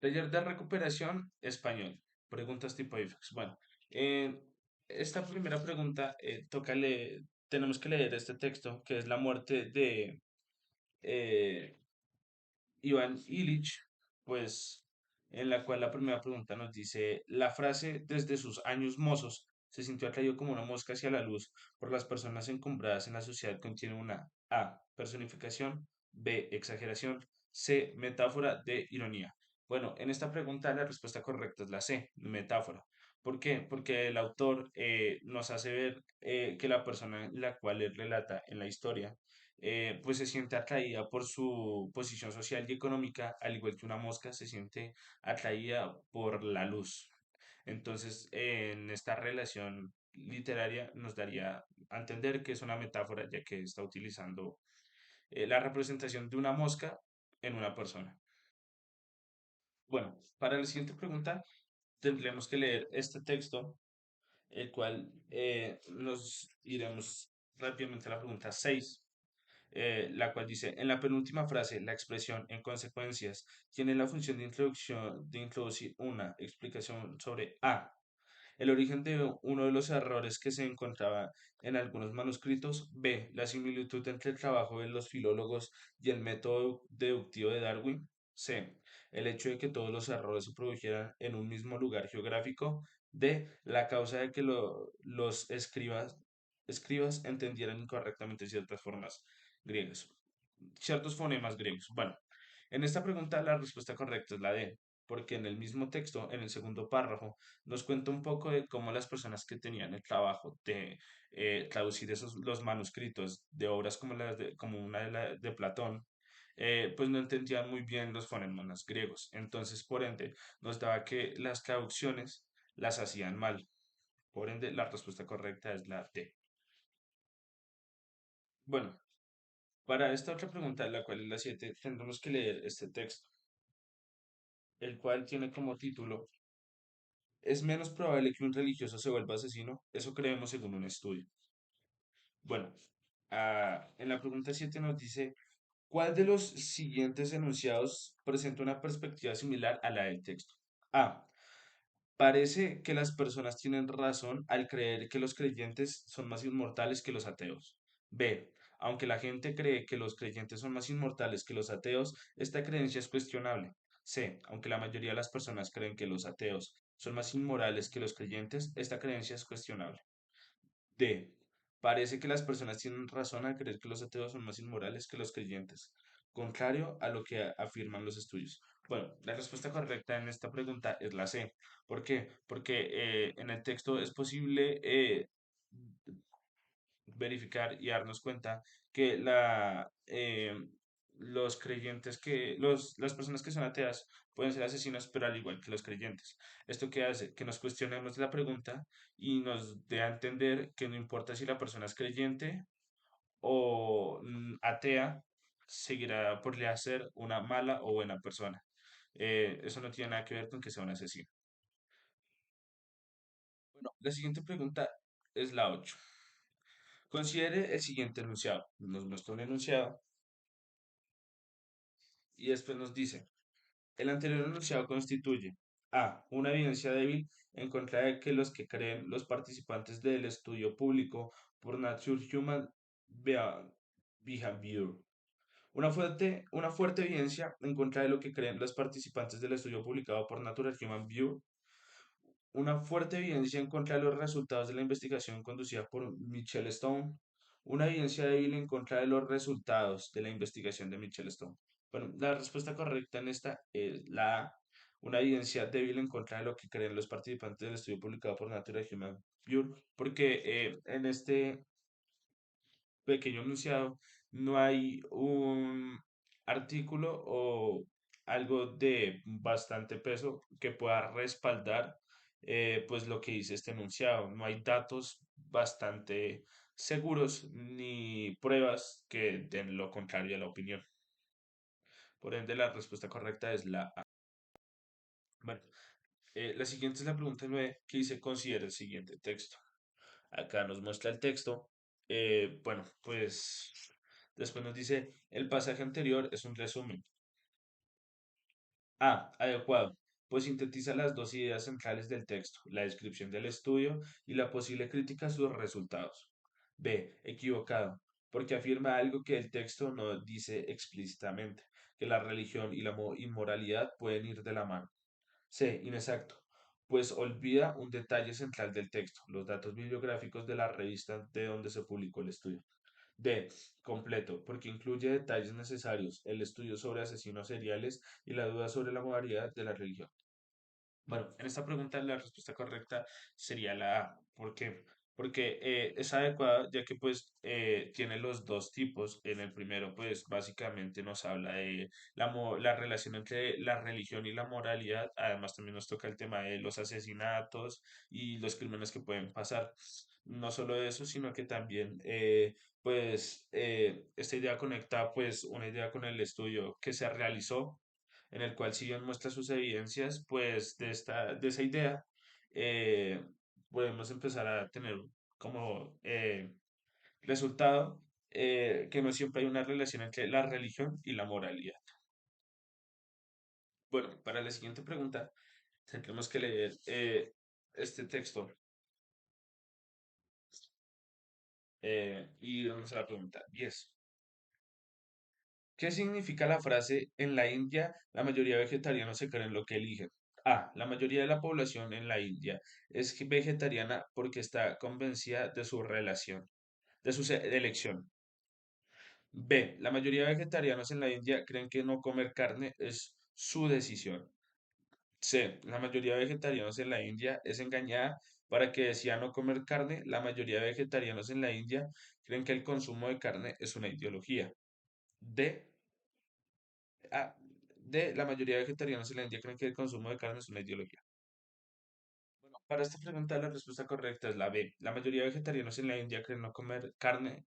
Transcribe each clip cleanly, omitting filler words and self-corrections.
Taller de recuperación español. Preguntas tipo IFEX. Bueno, en esta primera pregunta tenemos que leer este texto que es la muerte de eh, Iván Illich, pues en la cual la primera pregunta nos dice, la frase desde sus años mozos se sintió atraído como una mosca hacia la luz por las personas encumbradas en la sociedad contiene una A, personificación, B, exageración, C, metáfora de ironía. Bueno, en esta pregunta la respuesta correcta es la C, metáfora. ¿Por qué? Porque el autor nos hace ver que la persona en la cual él relata en la historia pues se siente atraída por su posición social y económica, al igual que una mosca se siente atraída por la luz. Entonces, en esta relación literaria nos daría a entender que es una metáfora, ya que está utilizando la representación de una mosca en una persona. Bueno, para la siguiente pregunta tendremos que leer este texto, el cual nos iremos rápidamente a la pregunta 6, la cual dice, en la penúltima frase, la expresión en consecuencias tiene la función de introducción, de introducir una explicación sobre A, el origen de uno de los errores que se encontraba en algunos manuscritos, B, la similitud entre el trabajo de los filólogos y el método deductivo de Darwin, C, el hecho de que todos los errores se produjeran en un mismo lugar geográfico, D, la causa de que los escribas entendieran incorrectamente ciertas formas griegas, ciertos fonemas griegos. Bueno, en esta pregunta la respuesta correcta es la D, porque en el mismo texto, en el segundo párrafo, nos cuenta un poco de cómo las personas que tenían el trabajo de traducir los manuscritos de obras como, como una de Platón, pues no entendían muy bien los fonemas griegos. Entonces, por ende, nos daba que las traducciones las hacían mal. Por ende, la respuesta correcta es la D. Bueno, para esta otra pregunta, la cual es la 7, tendremos que leer este texto, el cual tiene como título ¿Es menos probable que un religioso se vuelva asesino? Eso creemos según un estudio. Bueno, en la pregunta 7 nos dice, ¿cuál de los siguientes enunciados presenta una perspectiva similar a la del texto? A. Parece que las personas tienen razón al creer que los creyentes son más inmortales que los ateos. B. Aunque la gente cree que los creyentes son más inmortales que los ateos, esta creencia es cuestionable. C. Aunque la mayoría de las personas creen que los ateos son más inmorales que los creyentes, esta creencia es cuestionable. D. Parece que las personas tienen razón al creer que los ateos son más inmorales que los creyentes, contrario a lo que afirman los estudios. Bueno, la respuesta correcta en esta pregunta es la C. ¿Por qué? Porque en el texto es posible verificar y darnos cuenta que los creyentes las personas que son ateas pueden ser asesinos, pero al igual que los creyentes. ¿Esto qué hace? Que nos cuestionemos la pregunta y nos dé a entender que no importa si la persona es creyente o atea, seguirá por ser una mala o buena persona. Eso no tiene nada que ver con que sea un asesino. Bueno, la siguiente pregunta es la 8. Considere el siguiente enunciado. Nos muestra un enunciado y después nos dice, el anterior enunciado constituye A. Una evidencia débil en contra de que los que creen los participantes del estudio público por Nature Human Bea- Behavior. Una fuerte evidencia en contra de lo que creen los participantes del estudio publicado por Natural Human View. Una fuerte evidencia en contra de los resultados de la investigación conducida por Michelle Stone. Una evidencia débil en contra de los resultados de la investigación de Michelle Stone. Bueno, la respuesta correcta en esta es la A. Una evidencia débil en contra de lo que creen los participantes del estudio publicado por Natural Human View, porque en este pequeño enunciado no hay un artículo o algo de bastante peso que pueda respaldar pues lo que dice este enunciado. No hay datos bastante seguros ni pruebas que den lo contrario a la opinión. Por ende, la respuesta correcta es la A. Bueno, la siguiente es la pregunta 9 que dice considera el siguiente texto. Acá nos muestra el texto. Bueno, pues después nos dice, el pasaje anterior es un resumen. A. Adecuado, pues sintetiza las dos ideas centrales del texto, la descripción del estudio y la posible crítica a sus resultados. B. Equivocado, porque afirma algo que el texto no dice explícitamente, que la religión y la inmoralidad pueden ir de la mano. C. Inexacto, pues olvida un detalle central del texto, los datos bibliográficos de la revista de donde se publicó el estudio. D. Completo, porque incluye detalles necesarios, el estudio sobre asesinos seriales y la duda sobre la moralidad de la religión. Bueno, en esta pregunta la respuesta correcta sería la A. ¿Por qué? Porque es adecuada ya que pues tiene los dos tipos. En el primero pues básicamente nos habla de la relación entre la religión y la moralidad. Además también nos toca el tema de los asesinatos y los crímenes que pueden pasar. No solo eso, sino que también esta idea conecta pues una idea con el estudio que se realizó en el cual si bien muestra sus evidencias, pues de esa idea eh, podemos empezar a tener como resultado que no siempre hay una relación entre la religión y la moralidad. Bueno, para la siguiente pregunta tendremos que leer este texto y vamos a la pregunta 10. ¿Qué significa la frase en la India la mayoría de vegetarianos se creen lo que eligen? A. La mayoría de la población en la India es vegetariana porque está convencida de su relación, de su elección. B. La mayoría de vegetarianos en la India creen que no comer carne es su decisión. C. La mayoría de vegetarianos en la India es engañada para que decida no comer carne. La mayoría de vegetarianos en la India creen que el consumo de carne es una ideología. D. Ah, la mayoría de vegetarianos en la India creen que el consumo de carne es una ideología. Bueno, para esta pregunta la respuesta correcta es la B. La mayoría de vegetarianos en la India creen no comer carne,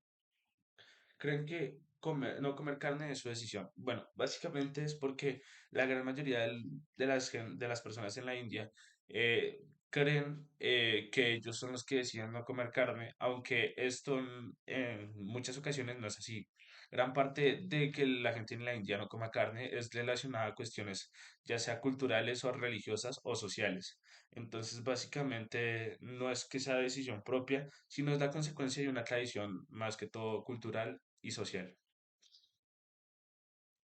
creen que no comer carne es su decisión. Bueno, básicamente es porque la gran mayoría de las personas en la India eh, creen que ellos son los que deciden no comer carne, aunque esto en muchas ocasiones no es así. Gran parte de que la gente en la India no coma carne es relacionada a cuestiones ya sea culturales o religiosas o sociales. Entonces, básicamente no es que sea decisión propia, sino es la consecuencia de una tradición más que todo cultural y social.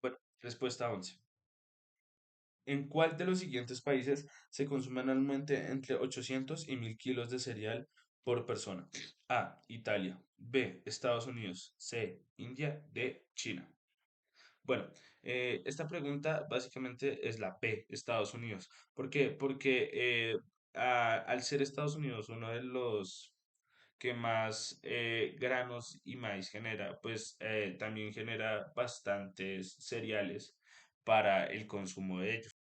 Bueno, respuesta 11. ¿En cuál de los siguientes países se consumen anualmente entre 800 y 1000 kilos de cereal por persona? A. Italia. B. Estados Unidos. C. India. D. China. Bueno, esta pregunta básicamente es la B, Estados Unidos. ¿Por qué? Porque al ser Estados Unidos uno de los que más granos y maíz genera, pues también genera bastantes cereales para el consumo de ellos.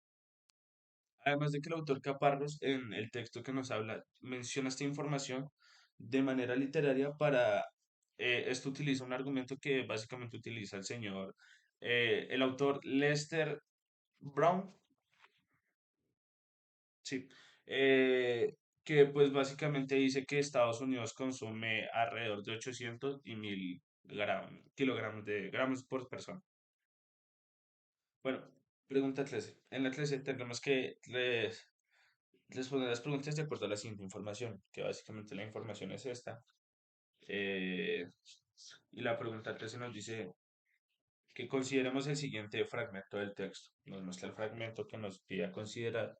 Además de que el autor Caparrós, en el texto que nos habla, menciona esta información de manera literaria para, esto utiliza un argumento que básicamente utiliza el autor Lester Brown, sí, que pues básicamente dice que Estados Unidos consume alrededor de 800 y 1000 kilogramos de gramos por persona. Bueno, pregunta 13. En la 13 tendremos que responder las preguntas de acuerdo a la siguiente información, que básicamente la información es esta. eh, y la pregunta 13 nos dice que consideremos el siguiente fragmento del texto. Nos muestra el fragmento que nos pide considerar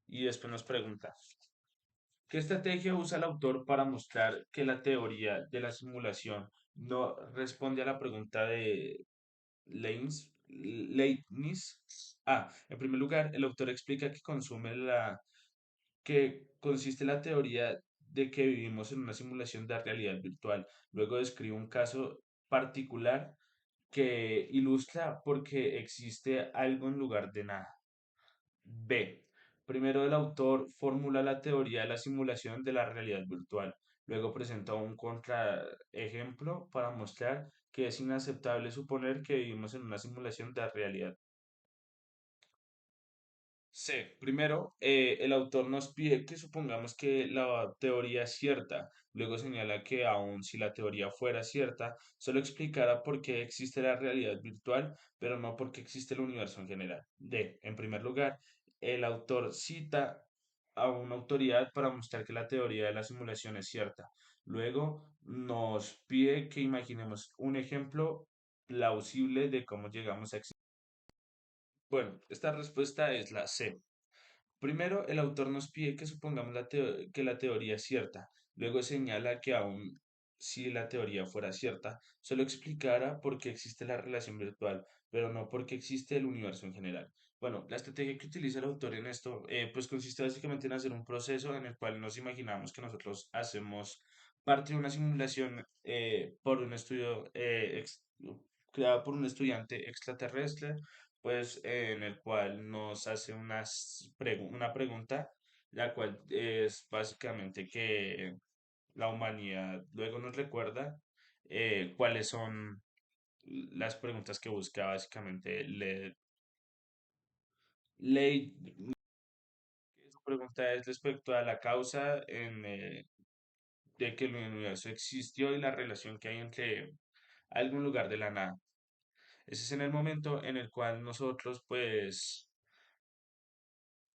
y después nos pregunta, ¿qué estrategia usa el autor para mostrar que la teoría de la simulación no responde a la pregunta de Leibniz? A. En primer lugar, el autor explica que consiste la teoría de que vivimos en una simulación de realidad virtual. Luego describe un caso particular que ilustra por qué existe algo en lugar de nada. B. Primero el autor formula la teoría de la simulación de la realidad virtual. Luego presenta un contraejemplo para mostrar que es inaceptable suponer que vivimos en una simulación de realidad. Sí, primero, el autor nos pide que supongamos que la teoría es cierta. Luego señala que aun si la teoría fuera cierta, solo explicará por qué existe la realidad virtual, pero no por qué existe el universo en general. D, en primer lugar, el autor cita a una autoridad para mostrar que la teoría de la simulación es cierta. Luego nos pide que imaginemos un ejemplo plausible de cómo llegamos a existir. Bueno, esta respuesta es la C. Primero, el autor nos pide que supongamos que la teoría es cierta. Luego señala que aun si la teoría fuera cierta, solo explicara por qué existe la relación virtual, pero no por qué existe el universo en general. Bueno, la estrategia que utiliza el autor en esto, pues consiste básicamente en hacer un proceso en el cual nos imaginamos que nosotros hacemos parte de una simulación por un estudio creado por un estudiante extraterrestre pues en el cual nos hace una pregunta, la cual es básicamente que la humanidad luego nos recuerda cuáles son las preguntas que busca básicamente Ley. Su pregunta es respecto a la causa de que el universo existió y la relación que hay entre algún lugar de la nada. Ese es en el momento en el cual nosotros pues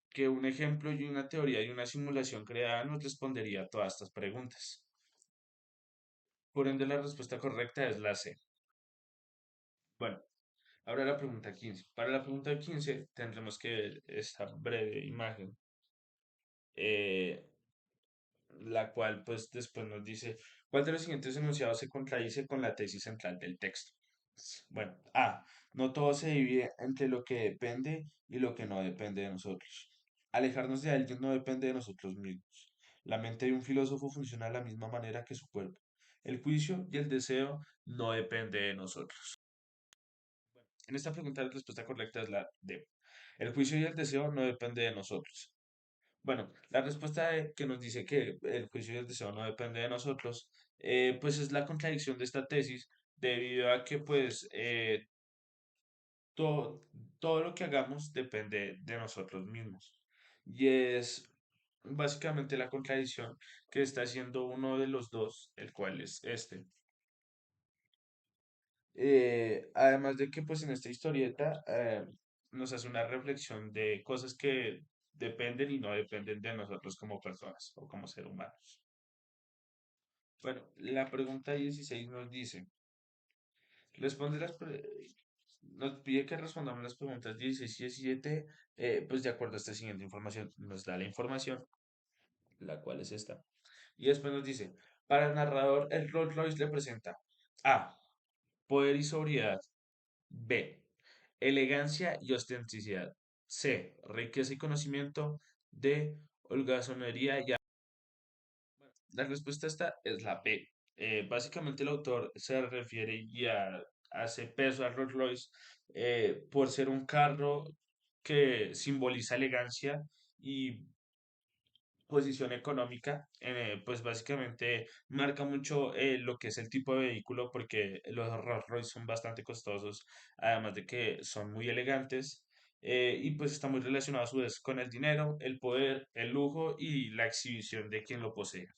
que un ejemplo y una teoría y una simulación creada nos respondería a todas estas preguntas. Por ende, la respuesta correcta es la C. Bueno, ahora la pregunta 15. Para la pregunta 15 tendremos que ver esta breve imagen, eh, la cual pues después nos dice, ¿cuál de los siguientes enunciados se contradice con la tesis central del texto? Bueno, A. No todo se divide entre lo que depende y lo que no depende de nosotros. Alejarnos de alguien no depende de nosotros mismos. La mente de un filósofo funciona de la misma manera que su cuerpo. El juicio y el deseo no depende de nosotros. En esta pregunta la respuesta correcta es la D. El juicio y el deseo no depende de nosotros. Bueno, la respuesta que nos dice que el juicio y el deseo no depende de nosotros, pues es la contradicción de esta tesis debido a que pues todo, todo lo que hagamos depende de nosotros mismos. Y es básicamente la contradicción que está haciendo uno de los dos, el cual es este. Además de que pues en esta historieta nos hace una reflexión de cosas que dependen y no dependen de nosotros como personas o como seres humanos. Bueno, la pregunta 16 nos dice, responde nos pide que respondamos las preguntas 16 y 17, pues de acuerdo a esta siguiente información. Nos da la información, la cual es esta. Y después nos dice, para el narrador, el Rolls Royce le presenta A. Poder y sobriedad. B. Elegancia y ostenticidad. C. Riqueza y conocimiento. D. Holgazanería y la respuesta a esta es la B. Básicamente el autor se refiere y hace peso al Rolls Royce por ser un carro que simboliza elegancia y posición económica. Pues básicamente marca mucho lo que es el tipo de vehículo porque los Rolls Royce son bastante costosos, además de que son muy elegantes. Y pues está muy relacionado a su vez con el dinero, el poder, el lujo y la exhibición de quien lo posee.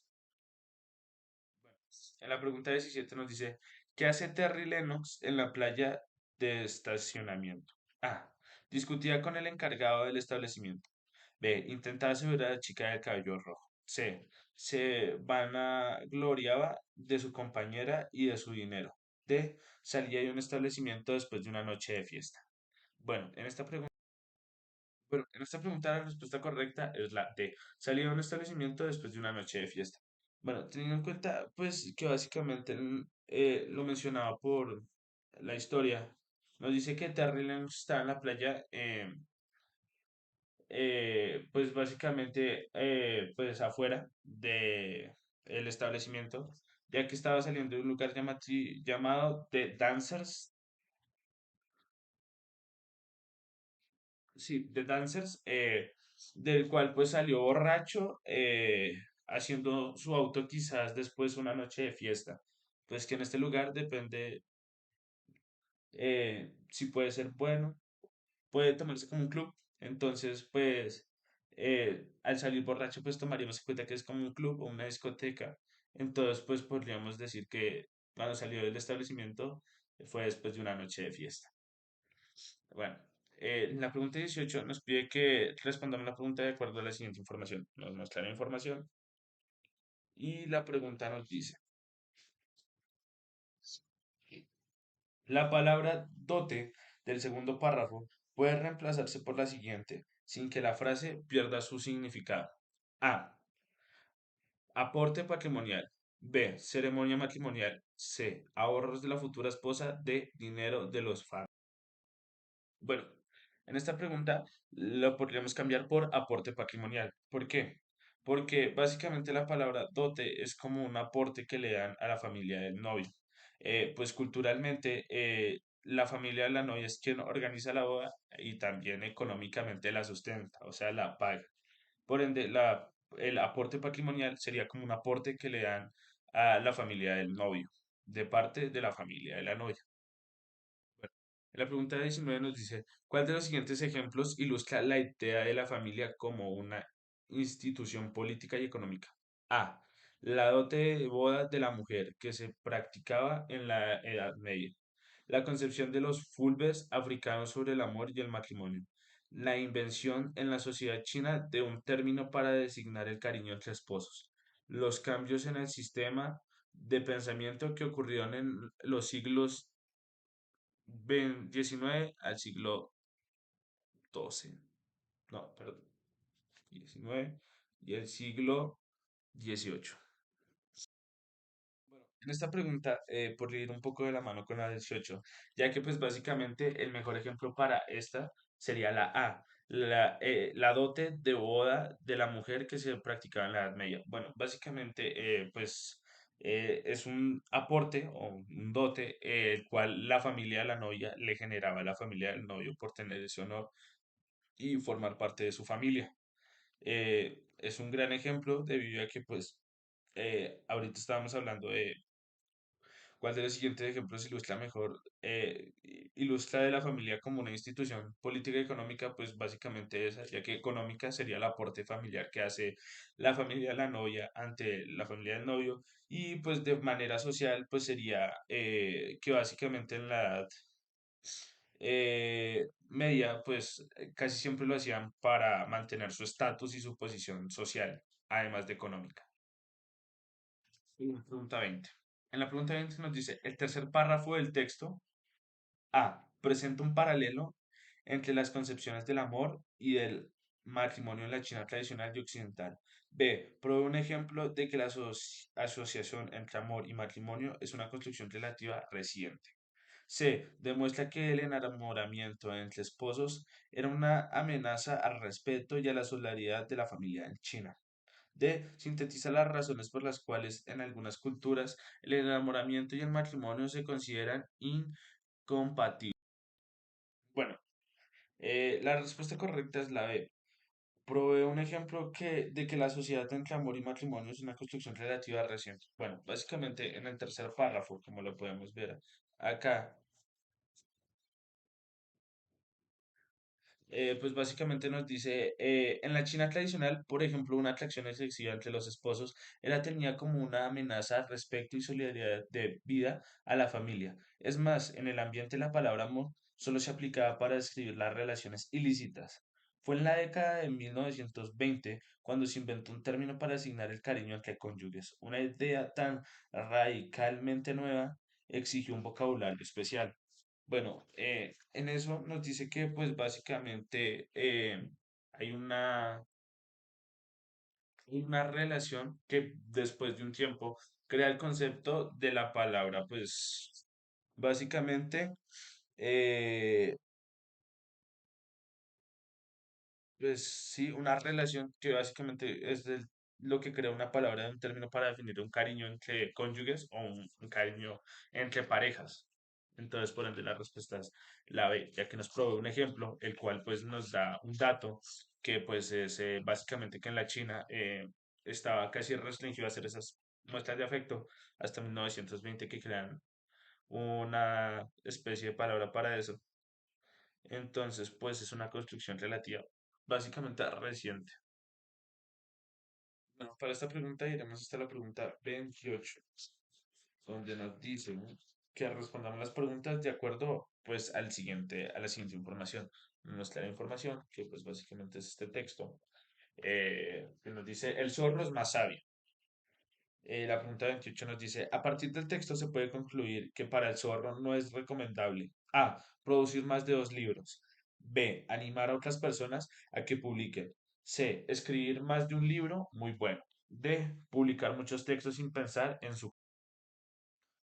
En la pregunta 17 nos dice, ¿qué hace Terry Lennox en la playa de estacionamiento? A. Discutía con el encargado del establecimiento. B. Intentaba asegurar a la chica del cabello rojo. C. Se vanagloriaba de su compañera y de su dinero. D. Salía de un establecimiento después de una noche de fiesta. Bueno, en esta pregunta la respuesta correcta es la D. Salía de un establecimiento después de una noche de fiesta. Bueno, teniendo en cuenta, pues, que básicamente lo mencionaba por la historia, nos dice que Terry Lennox está en la playa, pues, básicamente, pues, afuera de el establecimiento, ya que estaba saliendo de un lugar llamado The Dancers, sí, The Dancers, del cual, pues, salió borracho, haciendo su auto quizás después una noche de fiesta. Pues que en este lugar depende si puede ser bueno puede tomarse como un club. Entonces, pues, al salir borracho, pues tomaríamos en cuenta que es como un club o una discoteca. Entonces, pues podríamos decir que cuando salió del establecimiento fue después de una noche de fiesta. Bueno, la pregunta 18 nos pide que respondamos la pregunta de acuerdo a la siguiente información. Nos muestra la información y la pregunta nos dice, la palabra dote del segundo párrafo puede reemplazarse por la siguiente sin que la frase pierda su significado. A. Aporte patrimonial. B. Ceremonia matrimonial. C. Ahorros de la futura esposa. D. Dinero de los padres. Bueno, en esta pregunta lo podríamos cambiar por aporte patrimonial. ¿Por qué? Porque básicamente la palabra dote es como un aporte que le dan a la familia del novio. Pues culturalmente la familia de la novia es quien organiza la boda y también económicamente la sustenta, o sea, la paga. Por ende, el aporte patrimonial sería como un aporte que le dan a la familia del novio, de parte de la familia de la novia. Bueno, la pregunta 19 nos dice, ¿cuál de los siguientes ejemplos ilustra la idea de la familia como una institución política y económica? A. La dote de boda de la mujer que se practicaba en la Edad Media. La concepción de los fulbes africanos sobre el amor y el matrimonio. La invención en la sociedad china de un término para designar el cariño entre esposos. Los cambios en el sistema de pensamiento que ocurrieron en los siglos XIX al siglo XII. No, perdón. XIX y el siglo XVIII. Bueno, en esta pregunta, por ir un poco de la mano con la 18, ya que pues básicamente el mejor ejemplo para esta sería la A, la dote de boda de la mujer que se practicaba en la Edad Media. Bueno, básicamente pues es un aporte o un dote el cual la familia de la novia le generaba a la familia del novio por tener ese honor y formar parte de su familia. Es un gran ejemplo debido a que pues ahorita estábamos hablando de cuál de los siguientes ejemplos ilustra mejor, ilustra de la familia como una institución política y económica, pues básicamente esa, ya que económica sería el aporte familiar que hace la familia de la novia ante la familia del novio, y pues de manera social, pues sería que básicamente en la edad media, pues casi siempre lo hacían para mantener su estatus y su posición social, además de económica. Y la pregunta 20. En la pregunta 20 nos dice, el tercer párrafo del texto A. Presenta un paralelo entre las concepciones del amor y del matrimonio en la China tradicional y occidental. B. Provee un ejemplo de que la asociación entre amor y matrimonio es una construcción relativa reciente. C. Demuestra que el enamoramiento entre esposos era una amenaza al respeto y a la solidaridad de la familia en China. D. Sintetiza las razones por las cuales en algunas culturas el enamoramiento y el matrimonio se consideran incompatibles. Bueno, la respuesta correcta es la B. Provee un ejemplo de que la sociedad entre amor y matrimonio es una construcción relativa reciente. Bueno, básicamente en el tercer párrafo, como lo podemos ver acá, pues básicamente nos dice, en la China tradicional, por ejemplo, una atracción excesiva entre los esposos era tenida como una amenaza al respeto y solidaridad de vida a la familia. Es más, en el ambiente la palabra amor solo se aplicaba para describir las relaciones ilícitas. Fue en la década de 1920 cuando se inventó un término para asignar el cariño entre cónyuges. Una idea tan radicalmente nueva exigió un vocabulario especial. Bueno, en eso nos dice que pues básicamente hay una relación que después de un tiempo crea el concepto de la palabra, pues básicamente eh, pues sí, una relación que básicamente es lo que crea una palabra, un término para definir un cariño entre cónyuges o un cariño entre parejas. Entonces, por ende, la respuesta es la B, ya que nos provee un ejemplo, el cual pues nos da un dato que pues es básicamente que en la China estaba casi restringido a hacer esas muestras de afecto hasta 1920 que crean una especie de palabra para eso. Entonces, pues es una construcción relativa, básicamente reciente. Bueno, para esta pregunta iremos hasta la pregunta 28, donde nos dice que respondamos las preguntas de acuerdo pues a la siguiente información. Nos trae la información, que pues básicamente es este texto, que nos dice, el zorro es más sabio. La pregunta 28 nos dice, a partir del texto se puede concluir que para el zorro no es recomendable A, producir más de 2 libros, B, animar a otras personas a que publiquen, C, escribir más de un libro, muy bueno, D, publicar muchos textos sin pensar en su...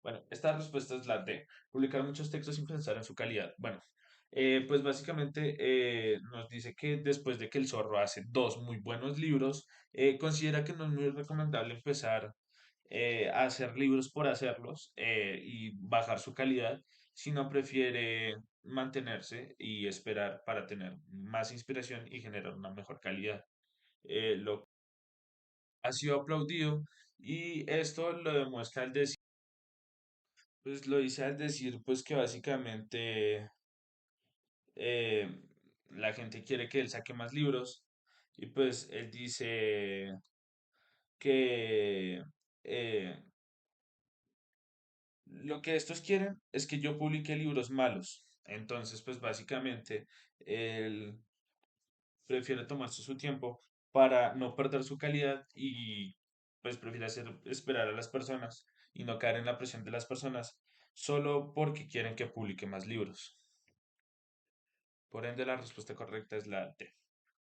Bueno, esta respuesta es la D, publicar muchos textos sin pensar en su calidad. Bueno, pues básicamente nos dice que después de que el zorro hace 2 muy buenos libros, considera que no es muy recomendable empezar a hacer libros por hacerlos y bajar su calidad, sino prefiere mantenerse y esperar para tener más inspiración y generar una mejor calidad. Lo ha sido aplaudido y esto lo demuestra al decir, pues lo dice al decir pues que básicamente eh, la gente quiere que él saque más libros y pues él dice que lo que estos quieren es que yo publique libros malos. Entonces, pues básicamente, él prefiere tomarse su tiempo para no perder su calidad y pues prefiere esperar a las personas y no caer en la presión de las personas solo porque quieren que publique más libros. Por ende, la respuesta correcta es la D.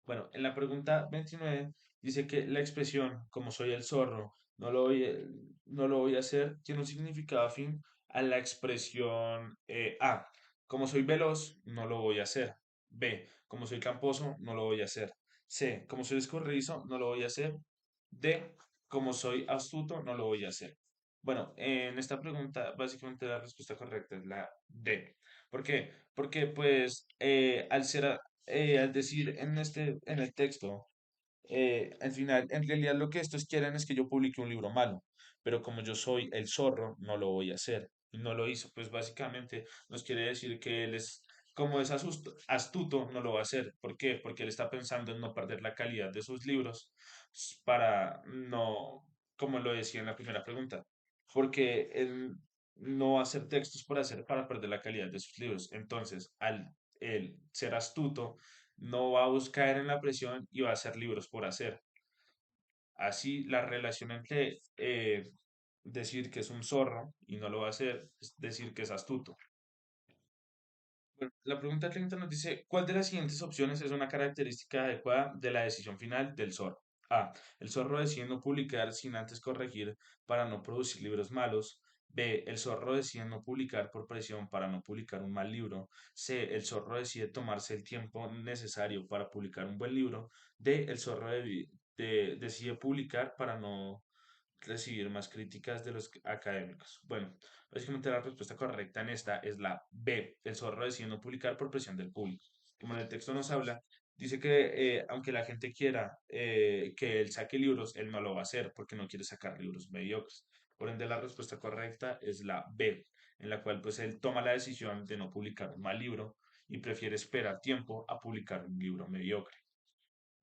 Bueno, en la pregunta 29 dice que la expresión como soy el zorro, no lo voy a hacer, tiene un significado afín a la expresión A. Como soy veloz, no lo voy a hacer. B. Como soy camposo, no lo voy a hacer. C. Como soy escurridizo, no lo voy a hacer. D. Como soy astuto, no lo voy a hacer. Bueno, en esta pregunta, básicamente la respuesta correcta es la D. ¿Por qué? Porque pues al decir en el texto, al final, en realidad lo que estos quieren es que yo publique un libro malo, pero como yo soy el zorro, no lo voy a hacer. Y no lo hizo, pues básicamente nos quiere decir que él es, como es astuto, no lo va a hacer. ¿Por qué? Porque él está pensando en no perder la calidad de sus libros para no, como lo decía en la primera pregunta, porque él no va a hacer textos por hacer para perder la calidad de sus libros. Entonces, al él ser astuto, no va a buscar en la presión y va a hacer libros por hacer. Así, la relación entre decir que es un zorro y no lo va a hacer es decir que es astuto. Bueno, la pregunta 30 nos dice, ¿cuál de las siguientes opciones es una característica adecuada de la decisión final del zorro? A. El zorro decide no publicar sin antes corregir para no producir libros malos. B. El zorro decide no publicar por presión para no publicar un mal libro. C. El zorro decide tomarse el tiempo necesario para publicar un buen libro. D. El zorro decide publicar para no recibir más críticas de los académicos. Bueno, básicamente la respuesta correcta en esta es la B. El zorro decide no publicar por presión del público. Como en el texto nos habla, dice que aunque la gente quiera que él saque libros, él no lo va a hacer porque no quiere sacar libros mediocres. Por ende, la respuesta correcta es la B, en la cual pues él toma la decisión de no publicar un mal libro y prefiere esperar tiempo a publicar un libro mediocre.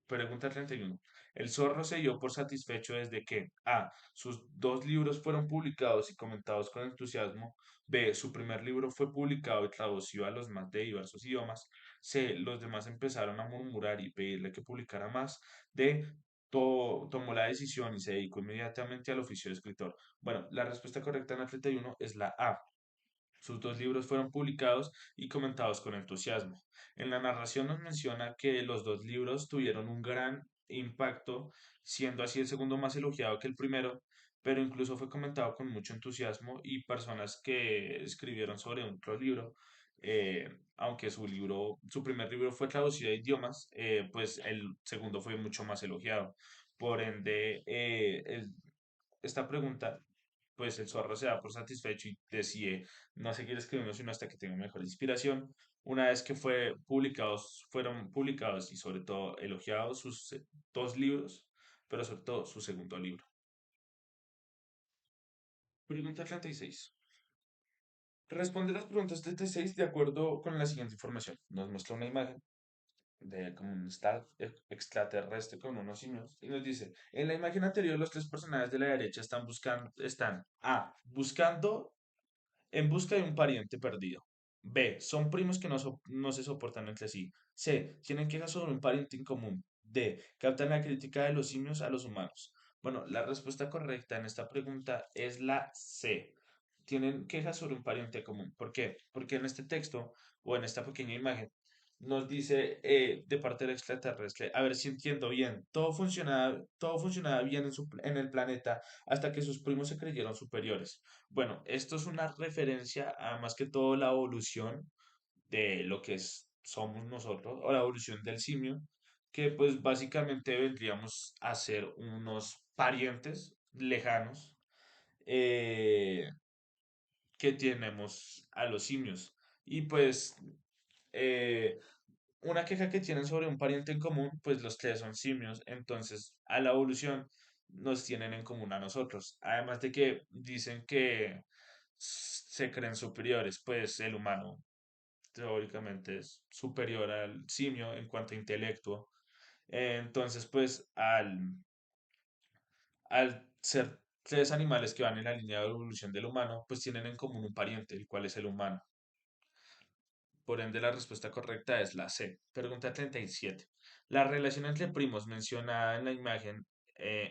Pregunta 31. El zorro se dio por satisfecho desde que A. Sus 2 libros fueron publicados y comentados con entusiasmo. B. Su primer libro fue publicado y traducido a los más de diversos idiomas. C. Los demás empezaron a murmurar y pedirle que publicara más. D. Tomó la decisión y se dedicó inmediatamente al oficio de escritor. Bueno, la respuesta correcta en la 31 es la A. Sus 2 libros fueron publicados y comentados con entusiasmo. En la narración nos menciona que los 2 libros tuvieron un gran impacto, siendo así el segundo más elogiado que el primero, pero incluso fue comentado con mucho entusiasmo y personas que escribieron sobre otro libro, aunque su primer libro fue traducido a idiomas, pues el segundo fue mucho más elogiado. Por ende, esta pregunta, pues el zorro se da por satisfecho y decide no seguir escribiendo, sino hasta que tenga mejor inspiración. Una vez que fueron publicados y sobre todo elogiados sus 2 libros, pero sobre todo su segundo libro. Pregunta 36. Responde las preguntas 36 de acuerdo con la siguiente información. Nos muestra una imagen de como un extraterrestre con unos simios y nos dice, en la imagen anterior los tres personajes de la derecha están A, buscando en busca de un pariente perdido. B. Son primos que no se soportan entre sí. C. Tienen quejas sobre un pariente en común. D. Captan la crítica de los simios a los humanos. Bueno, la respuesta correcta en esta pregunta es la C. Tienen quejas sobre un pariente común. ¿Por qué? Porque en este texto o en esta pequeña imagen nos dice de parte del extraterrestre, a ver si entiendo bien, todo funcionaba bien en el planeta hasta que sus primos se creyeron superiores. Bueno, esto es una referencia a más que todo la evolución de lo que somos nosotros, o la evolución del simio, que pues básicamente vendríamos a ser unos parientes lejanos eh, que tenemos a los simios. Y pues eh, una queja que tienen sobre un pariente en común, pues los tres son simios, entonces a la evolución nos tienen en común a nosotros. Además de que dicen que se creen superiores, pues el humano teóricamente es superior al simio en cuanto a intelecto. Entonces, pues al ser tres animales que van en la línea de evolución del humano, pues tienen en común un pariente, el cual es el humano. Por ende, la respuesta correcta es la C. Pregunta 37. La relación entre primos mencionada en la imagen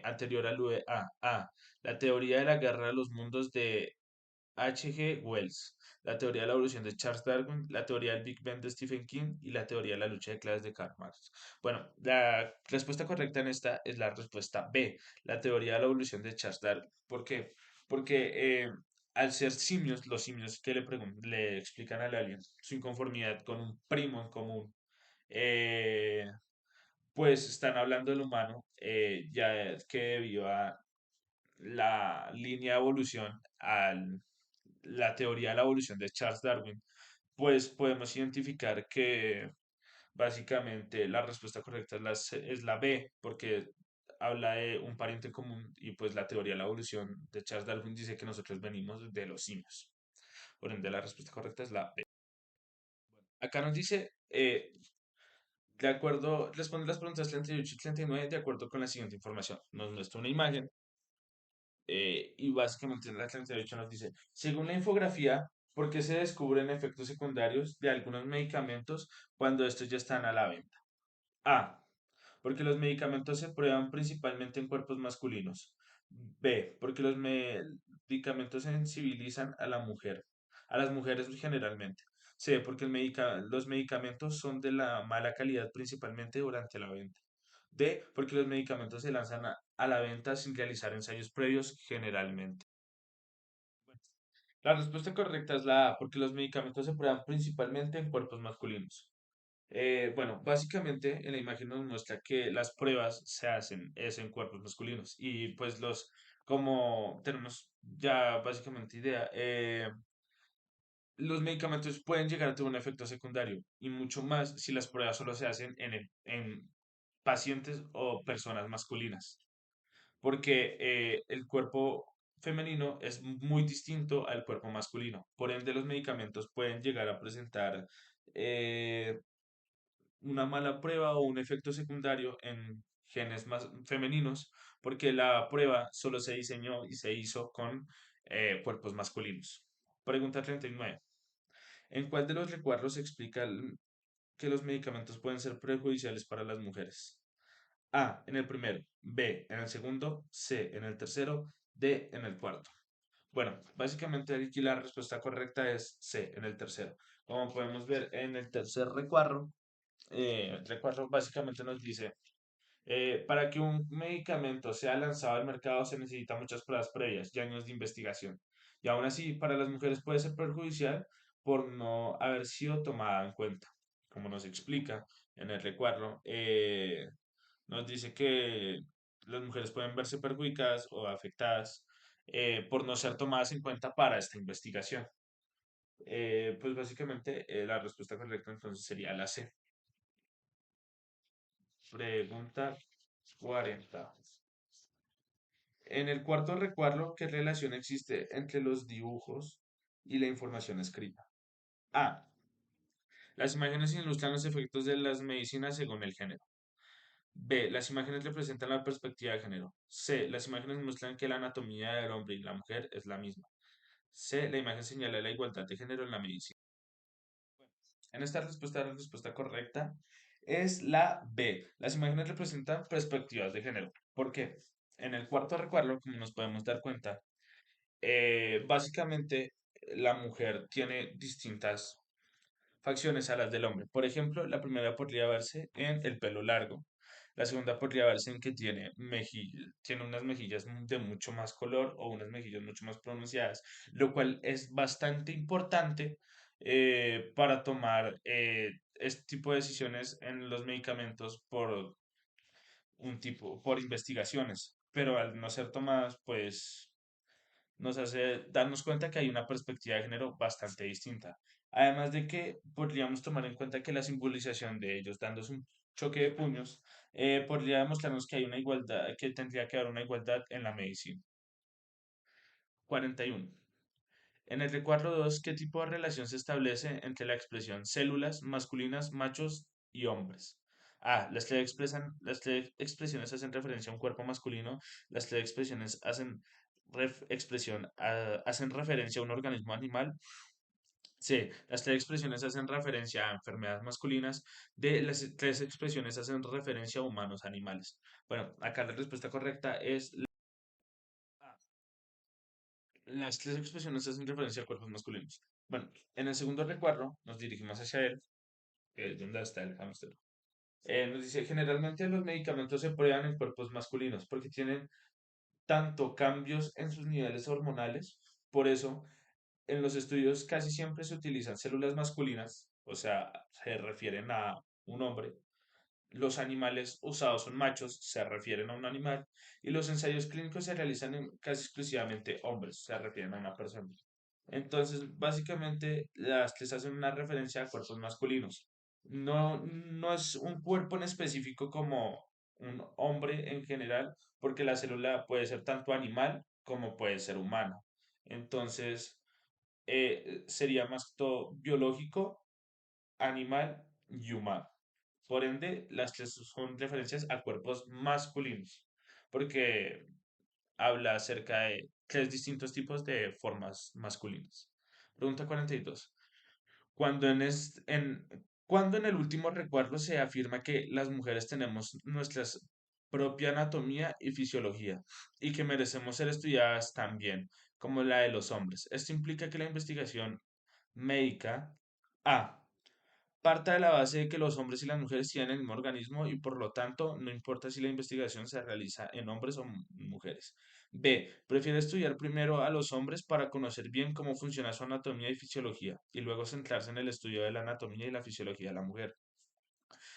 anterior alude a la teoría de la guerra de los mundos de H. G. Wells, la teoría de la evolución de Charles Darwin, la teoría del Big Bang de Stephen King y la teoría de la lucha de clases de Karl Marx. Bueno, la respuesta correcta en esta es la respuesta B, la teoría de la evolución de Charles Darwin. ¿Por qué? Porque al ser simios, los simios que le explican al alien su inconformidad con un primo en común, eh, pues están hablando del humano, ya que debido a la línea de evolución, a la teoría de la evolución de Charles Darwin, pues podemos identificar que básicamente la respuesta correcta es es la B, porque habla de un pariente común y pues la teoría de la evolución de Charles Darwin dice que nosotros venimos de los simios. Por ende, la respuesta correcta es la B. Acá nos dice, de acuerdo, responde las preguntas 38 y 39 de acuerdo con la siguiente información. Nos muestra una imagen y básicamente en la 38 nos dice, según la infografía, ¿por qué se descubren efectos secundarios de algunos medicamentos cuando estos ya están a la venta? A. Porque los medicamentos se prueban principalmente en cuerpos masculinos. B. Porque los medicamentos sensibilizan a la mujer, a las mujeres generalmente. C. Porque los medicamentos son de la mala calidad principalmente durante la venta. D. Porque los medicamentos se lanzan a la venta sin realizar ensayos previos generalmente. La respuesta correcta es la A, porque los medicamentos se prueban principalmente en cuerpos masculinos. Bueno, básicamente en la imagen nos muestra que las pruebas se hacen es en cuerpos masculinos y pues como tenemos ya básicamente idea, los medicamentos pueden llegar a tener un efecto secundario y mucho más si las pruebas solo se hacen en pacientes o personas masculinas, porque el cuerpo femenino es muy distinto al cuerpo masculino. Por ende, los medicamentos pueden llegar a presentar eh, una mala prueba o un efecto secundario en genes más femeninos, porque la prueba solo se diseñó y se hizo con cuerpos masculinos. Pregunta 39. ¿En cuál de los recuadros se explica que los medicamentos pueden ser perjudiciales para las mujeres? A, en el primero, B, en el segundo, C, en el tercero, D, en el cuarto. Bueno, básicamente aquí la respuesta correcta es C, en el tercero. Como podemos ver en el tercer recuadro, el recuadro básicamente nos dice, para que un medicamento sea lanzado al mercado se necesitan muchas pruebas previas y años de investigación. Y aún así, para las mujeres puede ser perjudicial por no haber sido tomada en cuenta. Como nos explica en el recuadro, nos dice que las mujeres pueden verse perjudicadas o afectadas por no ser tomadas en cuenta para esta investigación. Pues básicamente la respuesta correcta entonces sería la C. Pregunta 40. En el cuarto recuadro, ¿qué relación existe entre los dibujos? y la información escrita. A. Las imágenes ilustran los efectos de las medicinas según el género. B. Las imágenes representan la perspectiva de género. C. Las imágenes muestran que la anatomía del hombre y la mujer es la misma. C. La imagen señala la igualdad de género en la medicina. En esta respuesta, la respuesta correcta es la B. Las imágenes representan perspectivas de género. ¿Por qué? En el cuarto recuadro, como nos podemos dar cuenta, básicamente la mujer tiene distintas facciones a las del hombre. Por ejemplo, la primera podría verse en el pelo largo. La segunda podría verse en que tiene unas mejillas de mucho más color o unas mejillas mucho más pronunciadas, lo cual es bastante importante para tomar este tipo de decisiones en los medicamentos por investigaciones. Pero al no ser tomadas, pues nos hace darnos cuenta que hay una perspectiva de género bastante distinta. Además de que podríamos tomar en cuenta que la simbolización de ellos dándose un choque de puños podría demostrarnos que hay una igualdad, que tendría que haber una igualdad en la medicina. 41. En el recuadro 2, ¿qué tipo de relación se establece entre la expresión células masculinas, machos y hombres? A. Las tres expresiones hacen referencia a un cuerpo masculino. Las tres expresiones hacen referencia a un organismo animal. C. Las tres expresiones hacen referencia a enfermedades masculinas. D. Las tres expresiones hacen referencia a humanos animales. Bueno, acá la respuesta correcta es la A. Las tres expresiones hacen referencia a cuerpos masculinos. Bueno, en el segundo recuadro nos dirigimos hacia él, que es donde está el hámster. Nos dice, generalmente los medicamentos se prueban en cuerpos masculinos porque tienen tanto cambios en sus niveles hormonales, por eso en los estudios casi siempre se utilizan células masculinas, o sea, se refieren a un hombre. Los animales usados son machos, se refieren a un animal, y los ensayos clínicos se realizan en casi exclusivamente hombres, se refieren a una persona. Entonces, básicamente, las tres hacen una referencia a cuerpos masculinos. No es un cuerpo en específico como un hombre en general, porque la célula puede ser tanto animal como puede ser humana. Entonces, sería más todo biológico, animal y humano. Por ende, las tres son referencias a cuerpos masculinos, porque habla acerca de tres distintos tipos de formas masculinas. Pregunta 42. Cuando en, cuando en el último recuadro se afirma que las mujeres tenemos nuestra propia anatomía y fisiología y que merecemos ser estudiadas también como la de los hombres. Esto implica que la investigación médica A. Parta de la base de que los hombres y las mujeres tienen el mismo organismo y por lo tanto no importa si la investigación se realiza en hombres o mujeres. B. Prefiere estudiar primero a los hombres para conocer bien cómo funciona su anatomía y fisiología y luego centrarse en el estudio de la anatomía y la fisiología de la mujer.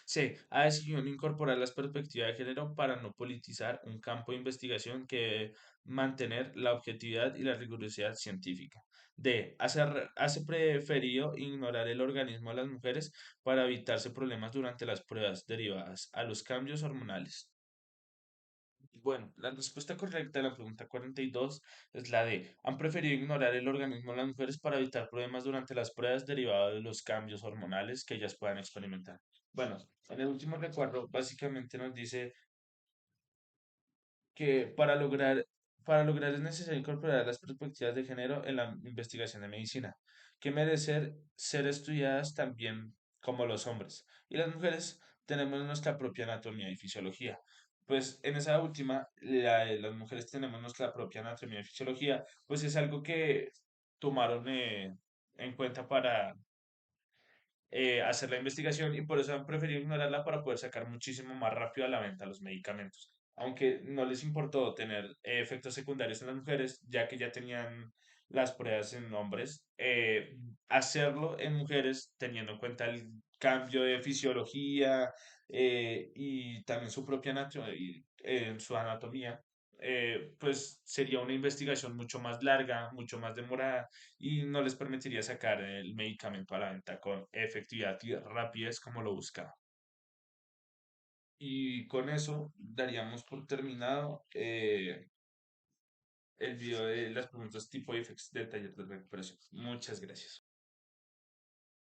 C. Ha decidido no incorporar las perspectivas de género para no politizar un campo de investigación que debe mantener la objetividad y la rigurosidad científica. D. Hace preferido ignorar el organismo de las mujeres para evitarse problemas durante las pruebas derivadas a los cambios hormonales. Bueno, la respuesta correcta a la pregunta 42 es la D. Han preferido ignorar el organismo de las mujeres para evitar problemas durante las pruebas derivadas de los cambios hormonales que ellas puedan experimentar. Bueno, en el último recuadro básicamente nos dice que para lograr es necesario incorporar las perspectivas de género en la investigación de medicina, que merecer ser estudiadas también como los hombres. Y las mujeres tenemos nuestra propia anatomía y fisiología. Pues en esa última, la de las mujeres tenemos nuestra propia anatomía y fisiología, pues es algo que tomaron en cuenta para hacer la investigación y por eso han preferido ignorarla para poder sacar muchísimo más rápido a la venta los medicamentos. Aunque no les importó tener efectos secundarios en las mujeres, ya que ya tenían las pruebas en hombres, hacerlo en mujeres teniendo en cuenta el cambio de fisiología y también su propia su anatomía, pues sería una investigación mucho más larga, mucho más demorada y no les permitiría sacar el medicamento a la venta con efectividad y rapidez como lo buscaba. Y con eso daríamos por terminado el video de las preguntas tipo IFEX del taller de recuperación. Muchas gracias.